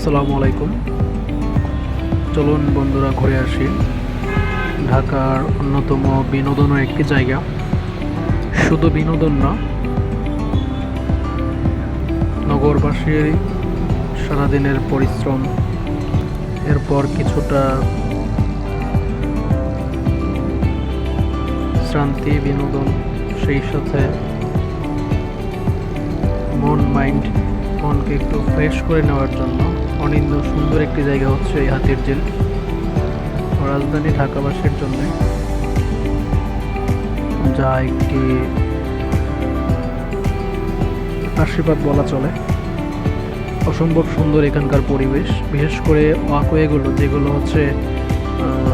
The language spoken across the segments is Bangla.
আসসালামু আলাইকুম। চলুন বন্ধুরা ঘুরে আসি ঢাকার অন্যতম বিনোদনের একটি জায়গা। শুধু বিনোদন না, নগরবাসীর সারাদিনের পরিশ্রম, এরপর কিছুটা শ্রান্তি বিনোদন, সেই সাথে মনকে একটু ফ্রেশ করে নেওয়ার জন্য অনিন্দ সুন্দর একটি জায়গা হচ্ছে এই হাতিরঝিল। রাজধানী ঢাকাবাসীর জন্য যা একটি আশীর্বাদ বলা চলে। অসম্ভব সুন্দর এখানকার পরিবেশ, বিশেষ করে ওয়াকওয়েগুলো যেগুলো হচ্ছে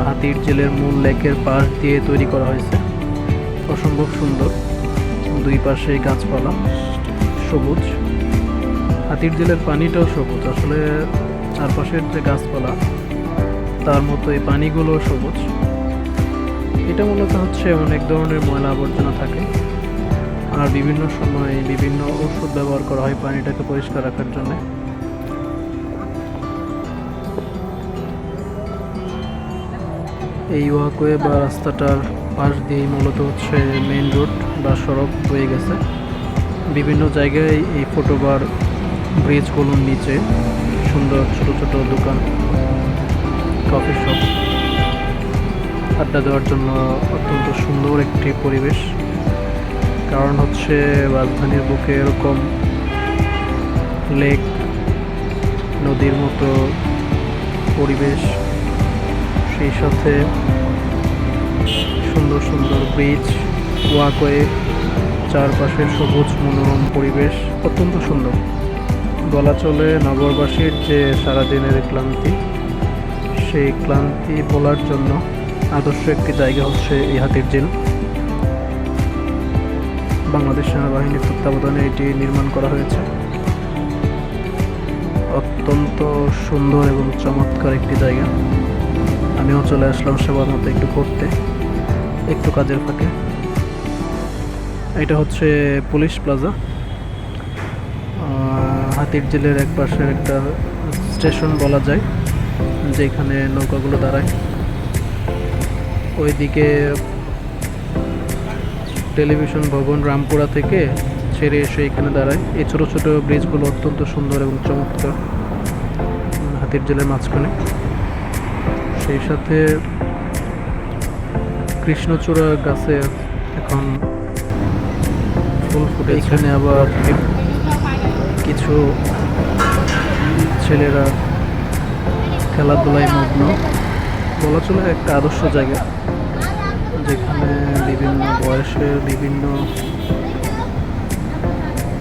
হাতিরঝিলের মূল লেকের পাশ দিয়ে তৈরি করা হয়েছে। অসম্ভব সুন্দর, দুই পাশে গাছপালা, সবুজ। হাতিরঝিলের পানিটাও সবুজ, আসলে চারপাশের যে গাছপালা তার মতো এই পানিগুলো সবুজ। এটা মূলত হচ্ছে অনেক ধরনের ময়লা আবর্জনা থাকে, আর বিভিন্ন সময় বিভিন্ন ওষুধ ব্যবহার করা হয় পানিটাকে পরিষ্কার রাখার জন্য। এই ওয়াকওয়ে বা রাস্তাটার পাশ দিয়েই মূলত হচ্ছে মেইন রোড বা সড়ক বয়ে গেছে। বিভিন্ন জায়গায় এই ফুটওভার ব্রিজগুলোর নিচে সুন্দর ছোট ছোট দোকান, কফি শপ, আড্ডা দেওয়ার জন্য অত্যন্ত সুন্দর একটি পরিবেশ। কারণ হচ্ছে রাজধানীর বুকে এরকম লেক, নদীর মতো পরিবেশ, সেই সাথে সুন্দর সুন্দর ব্রিজ, ওয়াকওয়ে, চারপাশের সবুজ মনোরম পরিবেশ অত্যন্ত সুন্দর। বলা চলে নগরবাসীর যে সারাদিনের ক্লান্তি, সেই ক্লান্তি ভোলার জন্য আদর্শ একটি জায়গা হচ্ছে এই হাতিরঝিল। বাংলাদেশ সেনাবাহিনীর তত্ত্বাবধানে এটি নির্মাণ করা হয়েছে। অত্যন্ত সুন্দর এবং চমৎকার একটি জায়গা। আমিও চলে আসলাম সেবার মতো একটু ঘুরতে, একটু কাজের ফাঁকে। এটা হচ্ছে পুলিশ প্লাজা, হাতিরঝিলের এক পাশের একটা স্টেশন বলা যায়, যেখানে নৌকাগুলো দাঁড়ায়। ওইদিকে টেলিভিশন ভবন রামপুরা থেকে ছেড়ে এসে এখানে দাঁড়ায়। এই ছোটো ছোটো ব্রিজগুলো অত্যন্ত সুন্দর এবং চমৎকার হাতিরঝিলের মাঝখানে। সেই সাথে কৃষ্ণচূড়া গাছে এখন ফুল ফুটে। এখানে আবার কিছু ছেলেরা খেলাধুলায় মগ্ন। বলা চলে একটা আদর্শ জায়গা, যেখানে বিভিন্ন বয়সের বিভিন্ন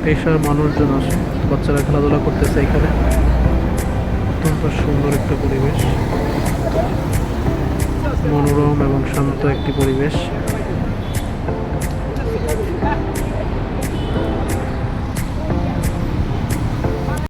পেশার মানুষজন আসে, বাচ্চারা খেলাধুলা করতেছে এখানে। অত্যন্ত সুন্দর একটা পরিবেশ, মনোরম এবং শান্ত একটি পরিবেশ।